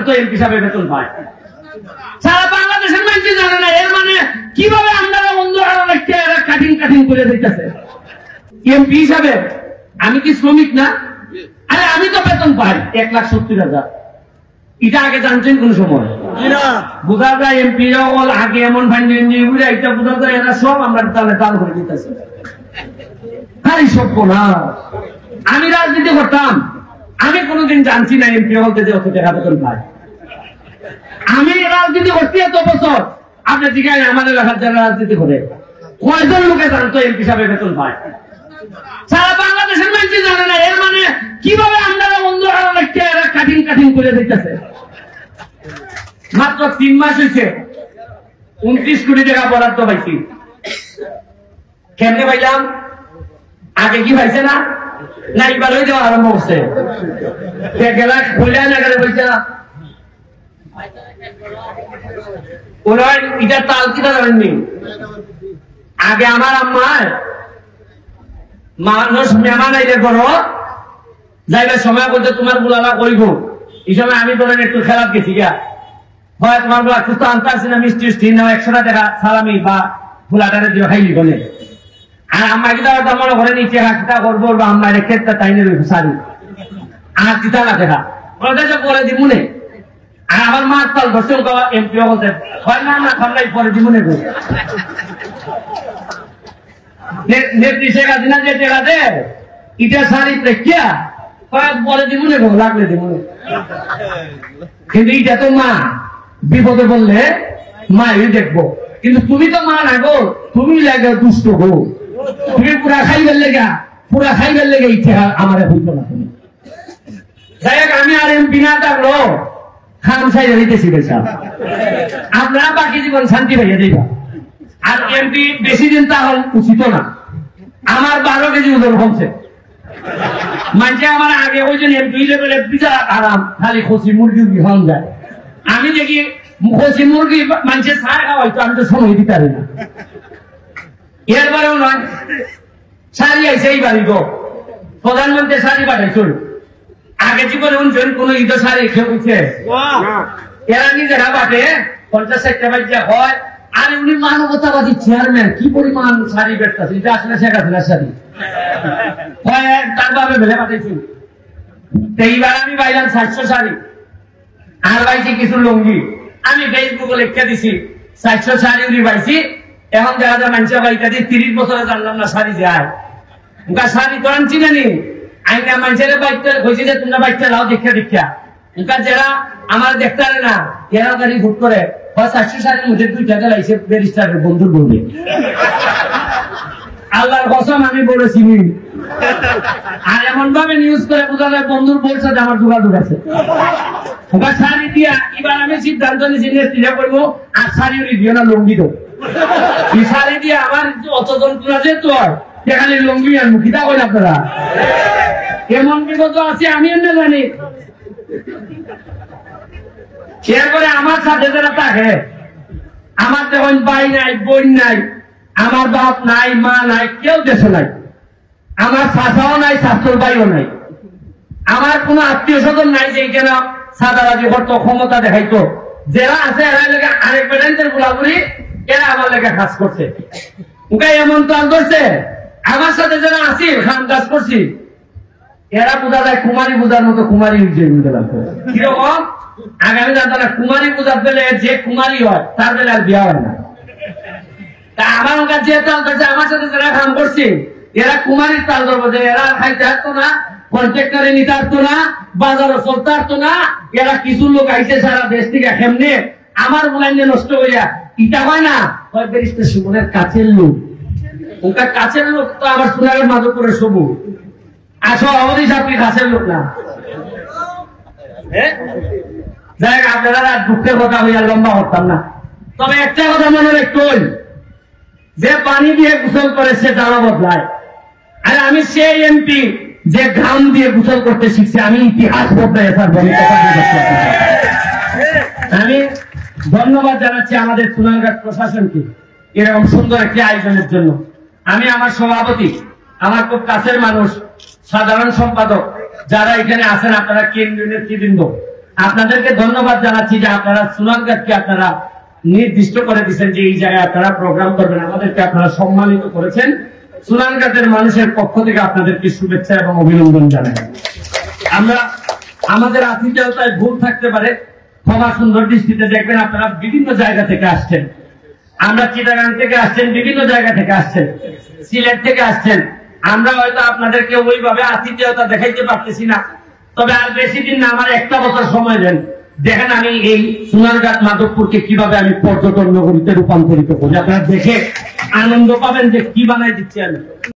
জানতো এমপি সাহেব বেতন পায়, সারা বাংলাদেশের মানুষ জানে না। এর মানে কিভাবে আমরা অন্য কাটিং কাটিং করে দিতেছে এমপি হিসাবে। আমি কি শ্রমিক না? আরে আমি তো বেতন পাই 1,70,000। এটা আগে জানছেন কোন সময়? বোঝা যায় এমপি আগে এমন এটা বোঝা যায় এরা সব আমরা তাহলে তাল করে দিতেছে। আরে সভ্য না। আমি রাজনীতি করতাম, আমি কোনোদিন জানছি না এমপি বলতে যে অত টাকা বেতন পায়। আমি রাজনীতি করছি এত বছর, আপনি জিজ্ঞাসা আমার এলাকার যারা রাজনীতি করে কয়জন লোকে জানতো এমপি সাহেব বেতন পায়? সারা বাংলাদেশের মানুষ জানে না। এর মানে কিভাবে আমরা অন্য কাটিং কাটিং করে দিতেছে। মাত্র 3 মাস হয়েছে 29 কোটি টাকা বরাদ্দ পাইছি। কেমনে পাইলাম? আগে কি পাইছে না? না এবার হয়ে যাওয়া আরম্ভ করছে। এটা তাল কিনা জানেননি? আগে আমার আম্মার মানুষ মেহমান আইলে করো যাইবার সময় বলতে তোমার বুলালা করিব। এই সময় আমি ধরেন একটু খেলাত গেছি গা, হয় তোমার বুলা খুঁজতে আনতে আসছি না, মিষ্টি মিষ্টি না 100 টাকা সালামি বা ফুলাটারে দিয়ে খাইলি বলে। আর আমার কি তারা মনে করেন এই টেকা করবো বা আমার ক্ষেত্রে তাই নেবে সারি আর চিতা না দেখা করে দিমুনে। আর আমার মার তাল ধরছে এমপি বলতে হয় না, আমরা খামলাই পরে দিমুনে নেত্রী শেখ হাসিনা যে টেকা দে এটা সারি প্রেক্ষিয়া পরে দিমুনে লাগলে দিমুনে। কিন্তু এটা তো মা বিপদে বললে মাই দেখবো, কিন্তু তুমি তো মা না গো, তুমি লাগে দুষ্ট গো, তুমি পুরা খাইবার লেগে ইচ্ছে আমার হইতো না। তুমি যাই হোক, আমি আর এমপি না থাকলো খাম সাইডে দিতেছি বেশা, আপনারা বাকি জীবন শান্তি পাইয়া দিবা। আর এমপি বেশি দিন তাহলে উচিত না। আমার 12 কেজি ওজন কমছে। মানুষে আমার আগে ওই জন্য এমপি লেভেলে বিশাল আরাম, খালি খসি মুরগি হন যায়। আমি দেখি খসি মুরগি মানুষের ছাড় খাওয়াইতো, আমি তো সময় দিতে পারি না। এরপরেও নয় শাড়ি আইসে এই বাড়ি গো, প্রধানমন্ত্রী শাড়ি পাঠাইছিল। আগে জীবনে উনছেন কোন ঈদ শাড়ি খেয়েছে এরা নিজেরা বাটে 50-60 বাচ্চা হয়। আর উনি মানবতাবাদী চেয়ারম্যান, কি পরিমাণ শাড়ি বেচতেছে। এটা আসলে শেখ হাসিনার শাড়ি তার ভাবে ভেলে পাঠাইছি। এইবার আমি পাইলাম 700 শাড়ি আর পাইছি কিছু লুঙ্গি। আমি ফেসবুকে লিখে দিছি 700 শাড়ি উনি পাইছি। এখন দেখা যায় মানুষের বাড়িতে 30 বছরে জানলাম না শাড়ি যায়। উনকা শাড়ি তো আনছি না নি আইনা মানুষের বাড়িতে হয়েছে যে তোমরা বাচ্চা লাও দীক্ষা উনকা যারা আমার দেখতে পারে না এরা গাড়ি ভোট করে 700 শাড়ির মধ্যে 2টা লাইছে ব্যারিস্টারের বন্ধুর বলবে। আল্লাহর কসম আমি বলেছি। আর এমন ভাবে নিউজ করে বোঝা যায় বন্ধুর বলছে যে আমার যোগাযোগ আছে। শাড়ি দিয়া এবার আমি সিদ্ধান্ত নিয়েছি নেত্রীরা করবো আর শাড়ি দিও না লুঙ্গি দো। এই শাড়ি দিয়ে আমার অত যন্ত্রণা যেত সেখানে লুঙ্গি আর মুখিটা করেন আপনারা। এমন বিপদ আছে আমি এমনি জানি। এরপরে আমার সাথে যারা থাকে, আমার যখন ভাই নাই বোন নাই, আমার বাপ নাই মা নাই, কেউ দেশে নাই, আমার চাচাও নাই শাশুর ভাইও নাই, আমার কোন আত্মীয় স্বজন নাই যে এখানে সাদাবাজি করতো ক্ষমতা দেখাইতো। যারা আছে এরা লেগে আরেক পেটেন্টের গুলাগুলি এরা আমার লেগে কাজ করছে। ওকে এমন কাজ করছে আমার সাথে যারা আছি খান কাজ করছি এরা বোঝা যায় কুমারী পূজার মতো কুমারী কিরকম আগামী জানতো না। কুমারী পূজার পেলে যে কুমারী হয় তার বেলে আর বিয়া হয় না। তা আমার যে তাল ধরছে আমার সাথে যারা কাম করছে এরা কুমারীর তাল ধরবো যে এরা খাইতে আসতো না, কন্ট্রাক্টরে নিতে আসতো না, বাজারও চলতে আসতো না। এরা কিছু লোক আইসে সারা দেশ থেকে কেমনে আমার মোলাইনে নষ্ট হইয়া ইটা হয় না হয় ব্যারিস্টার সুমনের কাছের লোক। ওটা কাছের লোক তো আবার সুনারের মাধবপুরের সবু আসো আমাদের আপনি কাছের লোক না। যাই আপনারা দুঃখের কথা হইয়া লম্বা করতাম না। তবে একটা কথা মনে রাখতেই যে পানি দিয়ে গোসল করে সে জামা বদলায়। আর আমি সেই এমপি যে ঘাম দিয়ে গোসল করতে শিখছি, আমি ইতিহাস বদলাই আমি ধন্যবাদ জানাচ্ছি আমাদের সোনারঘাট প্রশাসনকে এরকম সুন্দর একটি আয়োজনের জন্য। আমি আমার সভাপতি, আমার খুব কাছের মানুষ, সাধারণ সম্পাদক যারা এখানে আছেন, আপনারা কেন্দ্রীয় নেতৃবৃন্দ, আপনাদেরকে ধন্যবাদ জানাচ্ছি যে আপনারা সুনারঘাটকে আপনারা নির্দিষ্ট করে দিচ্ছেন যে এই জায়গায় আপনারা প্রোগ্রাম করবেন, আমাদেরকে আপনারা সম্মানিত করেছেন। সুনারঘাটের মানুষের পক্ষ থেকে আপনাদেরকে শুভেচ্ছা এবং অভিনন্দন জানাই। আমরা আমাদের আতিথেয়তায় ভুল থাকতে পারে, ক্ষমা সুন্দর দৃষ্টিতে দেখবেন। আপনারা বিভিন্ন জায়গা থেকে আসছেন, আমরা চিটাগাং থেকে আসছেন, বিভিন্ন জায়গা থেকে আসছেন, সিলেট থেকে আসছেন। আমরা হয়তো আপনাদেরকে ওইভাবে আতিথেয়তা দেখাইতে পারতেছি না, তবে আর বেশি দিন না, আমার একটা বছর সময় দেন, দেখেন আমি এই সোনারঘাট মাধবপুরকে কিভাবে আমি পর্যটন নগরীতে রূপান্তরিত করি। আপনারা দেখে আনন্দ পাবেন যে কি বানাই দিচ্ছি আমি।